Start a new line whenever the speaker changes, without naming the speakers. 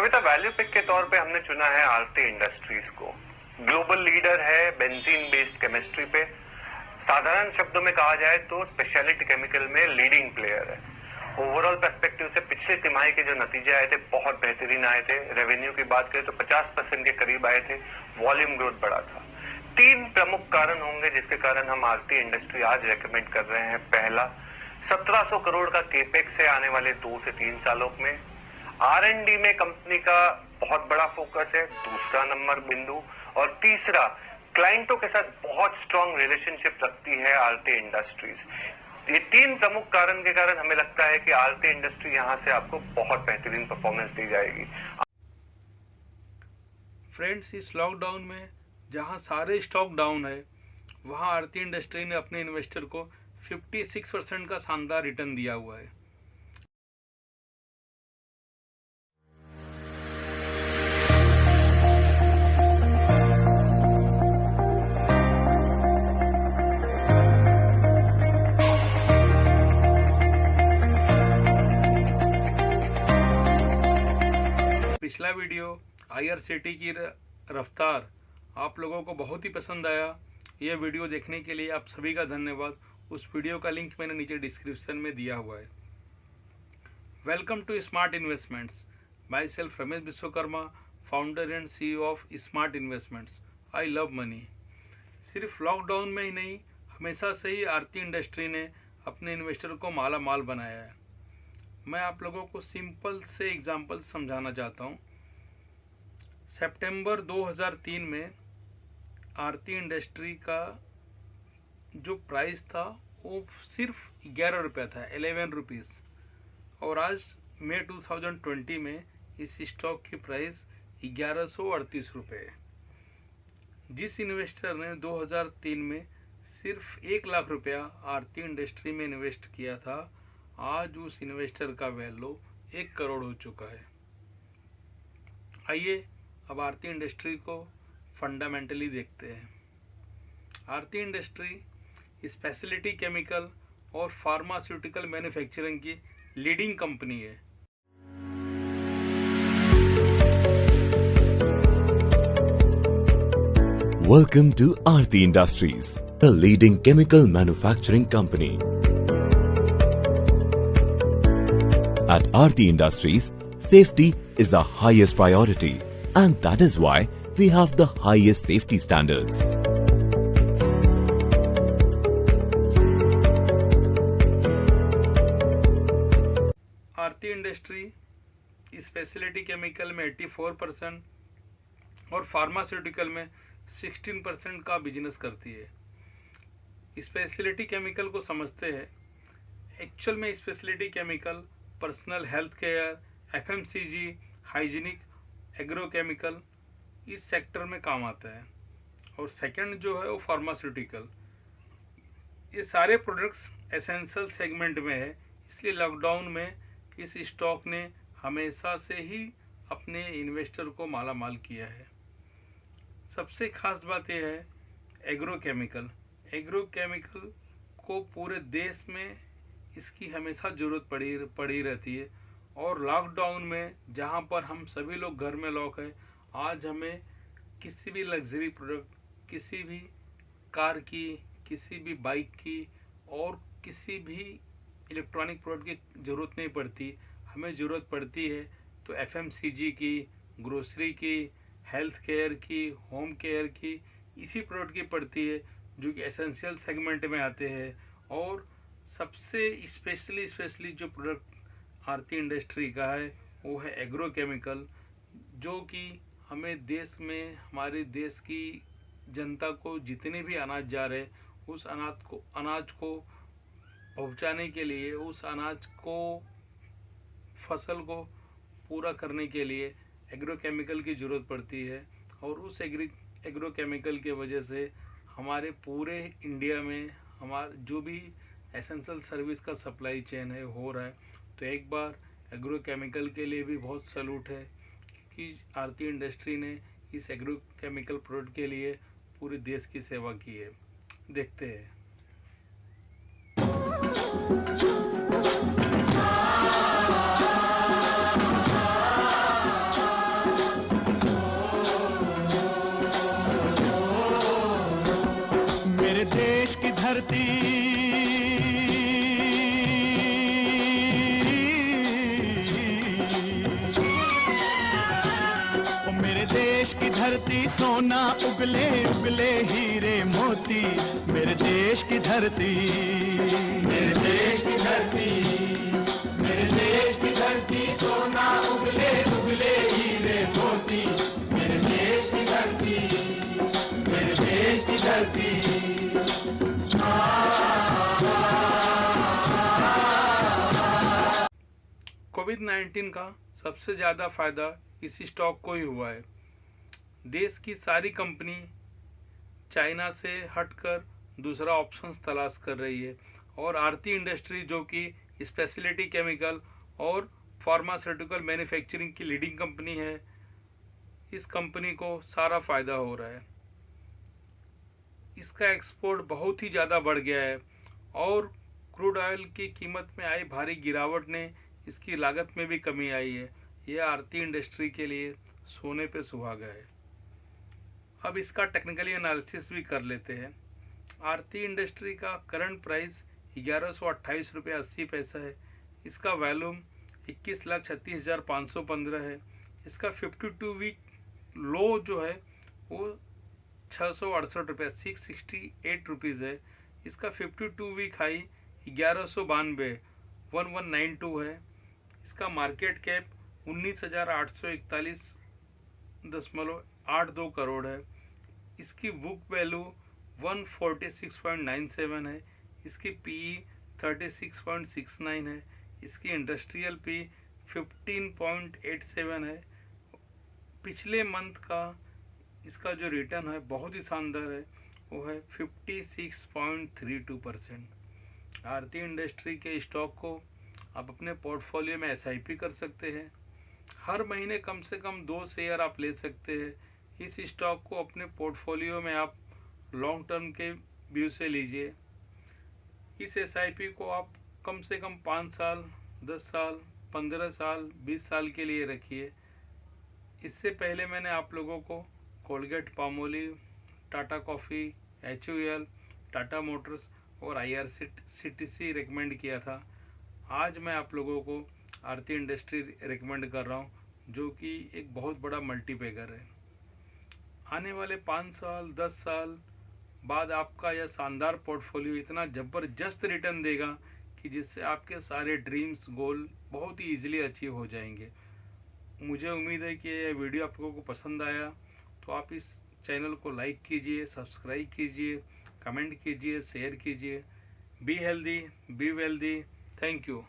कविता, value pick के तौर पे हमने चुना है आरती इंडस्ट्रीज को। ग्लोबल लीडर है बेंजीन बेस्ड केमिस्ट्री पे। साधारण शब्दों में कहा जाए तो स्पेशलिटी केमिकल में लीडिंग प्लेयर है। ओवरऑल पर्सपेक्टिव से पिछले तिमाही के जो नतीजे आए थे बहुत बेहतरीन आए थे। रेवेन्यू की बात करें तो 50% के करीब आए थे। वॉल्यूम ग्रोथ बढ़ा था। 3 प्रमुख कारण होंगे जिसके कारण हम आरती इंडस्ट्री आज रेकमेंड कर रहे हैं। पहला, 1700 करोड़ का केपेक्स है आने वाले 2 से 3 सालों में। R&D में कंपनी का बहुत बड़ा फोकस है, दूसरा नंबर बिंदु। और तीसरा, क्लाइंटों के साथ बहुत स्ट्रांग रिलेशनशिप रखती है आरती इंडस्ट्रीज। ये 3 प्रमुख कारण के कारण हमें लगता है कि आरती इंडस्ट्री यहां से आपको बहुत बेहतरीन परफॉर्मेंस दी जाएगी।
फ्रेंड्स, इस लॉकडाउन में जहां सारे स्टॉक डाउन है, वहां आरती इंडस्ट्री ने अपने इन्वेस्टर को 56% का शानदार रिटर्न दिया हुआ है। पिछला वीडियो IRCT की रफ्तार आप लोगों को बहुत ही पसंद आया। यह वीडियो देखने के लिए आप सभी का धन्यवाद। उस वीडियो का लिंक मैंने नीचे डिस्क्रिप्शन में दिया हुआ है। Welcome to Smart Investments. Myself Ramesh Vishwakarma, founder and CEO of Smart Investments. I love money. सिर्फ लॉकडाउन में ही नहीं, हमेशा से ही आरती इंडस्ट्री ने अपने इन्वेस्टर को माला माल बनाया है। मैं आप लोगों को सिंपल से एग्जाम्पल समझाना चाहता हूँ। सितंबर 2003 में आरती इंडस्ट्री का जो प्राइस था वो सिर्फ 11 रुपये था, 11 रुपीज़। और आज मई 2020 में इस स्टॉक की प्राइस 1138 रुपये है। जिस इन्वेस्टर ने 2003 में सिर्फ 1 लाख रुपया आरती इंडस्ट्री में इन्वेस्ट किया था, आज उस इन्वेस्टर का वैल्यू 1 करोड़ हो चुका है। आइए अब आरती इंडस्ट्री को फंडामेंटली देखते हैं। आरती इंडस्ट्री स्पेशलिटी केमिकल और फार्मास्यूटिकल मैन्युफैक्चरिंग की लीडिंग कंपनी है।
Welcome to Aarti Industries, a leading chemical manufacturing company. At Aarti Industries, safety is our highest priority, and that is why we have the highest safety standards.
Aarti industry speciality chemical में 84% और pharmaceutical में 16% का business करती है। Speciality chemical को समझते हैं। Actual में speciality chemical personal health care, FMCG, hygienic, agrochemical इस सेक्टर में काम आता है। और सेकंड जो है वो फार्मास्यूटिकल। ये सारे प्रोडक्ट्स एसेंशियल सेगमेंट में है, इसलिए लॉकडाउन में इस स्टॉक ने हमेशा से ही अपने इन्वेस्टर को माला माल किया है। सबसे खास बात यह है एग्रोकेमिकल। एग्रोकेमिकल को पूरे देश में इसकी हमेशा ज़रूरत पड़ी रहती है। और लॉकडाउन में जहां पर हम सभी लोग घर में लॉक है, आज हमें किसी भी लग्जरी प्रोडक्ट, किसी भी कार की, किसी भी बाइक की और किसी भी इलेक्ट्रॉनिक प्रोडक्ट की ज़रूरत नहीं पड़ती। हमें ज़रूरत पड़ती है तो FMCG की, ग्रोसरी की, हेल्थ केयर की, होम केयर की, इसी प्रोडक्ट की पड़ती है जो कि एसेंशियल सेगमेंट में आते हैं। और सबसे स्पेशली जो प्रोडक्ट आरती इंडस्ट्री का है वो है एग्रोकेमिकल, जो कि हमें देश में, हमारे देश की जनता को जितने भी अनाज जा रहे उस अनाज को पहुंचाने के लिए, उस अनाज को, फसल को पूरा करने के लिए एग्रोकेमिकल की ज़रूरत पड़ती है। और उस एग्रोकेमिकल के वजह से हमारे पूरे इंडिया में हमारा जो भी एसेंशियल सर्विस का सप्लाई चेन है हो रहा है। तो एक बार एग्रोकेमिकल के लिए भी बहुत सैल्यूट है कि आरती इंडस्ट्री ने इस एग्रोकेमिकल प्रोडक्ट के लिए पूरे देश की सेवा की है। देखते हैं।
धरती सोना उगले उगले हीरे मोती, मेरे देश की धरती, मेरे देश की धरती, मेरे देश की धरती सोना उगले उगले हीरे मोती, मेरे देश की धरती, मेरे देश की धरती।
कोविड-19 का सबसे ज़्यादा फायदा इस स्टॉक को ही हुआ है। देश की सारी कंपनी चाइना से हटकर दूसरा ऑप्शन तलाश कर रही है और आरती इंडस्ट्री जो कि स्पेशलिटी केमिकल और फार्मास्यूटिकल मैन्युफैक्चरिंग की लीडिंग कंपनी है, इस कंपनी को सारा फायदा हो रहा है। इसका एक्सपोर्ट बहुत ही ज़्यादा बढ़ गया है और क्रूड ऑयल की कीमत में आई भारी गिरावट ने इसकी लागत में भी कमी आई है। यह आरती इंडस्ट्री के लिए सोने पे सुहागा है। अब इसका टेक्निकली एनालिसिस भी कर लेते हैं। आरती इंडस्ट्री का करंट प्राइस 1128 रुपये 80 पैसा है। इसका वॉल्यूम 21,36,515 है। इसका 52 वीक लो जो है वो 668 रुपये 668 रुपीज़ है। इसका 52 वीक हाई 1192 1192 है। इसका मार्केट कैप 19,841.82 करोड़ है। इसकी बुक वैल्यू 146.97 है। इसकी पीई 36.69 है। इसकी इंडस्ट्रियल पी 15.87 है। पिछले मंथ का इसका जो रिटर्न है बहुत ही शानदार है, वो है 56.32%। आरती इंडस्ट्री के स्टॉक को आप अपने पोर्टफोलियो में SIP कर सकते हैं। हर महीने कम से कम 2 शेयर आप ले सकते हैं। इस स्टॉक को अपने पोर्टफोलियो में आप लॉन्ग टर्म के व्यू से लीजिए। इस SIP को आप कम से कम 5 साल, 10 साल, 15 साल, 20 साल के लिए रखिए। इससे पहले मैंने आप लोगों को Colgate Palmolive, Tata coffee, HUL, Tata Motors और IRCTC रिकमेंड किया था। आज मैं आप लोगों को आरती इंडस्ट्री रिकमेंड कर रहा हूँ, जो कि एक बहुत बड़ा मल्टीपैगर है। आने वाले 5 साल, 10 साल बाद आपका यह शानदार पोर्टफोलियो इतना ज़बरदस्त रिटर्न देगा कि जिससे आपके सारे ड्रीम्स, गोल बहुत ही ईजिली अचीव हो जाएंगे। मुझे उम्मीद है कि यह वीडियो आप लोगों को पसंद आया, तो आप इस चैनल को लाइक कीजिए, सब्सक्राइब कीजिए, कमेंट कीजिए, शेयर कीजिए। Be healthy, be wealthy. Thank you.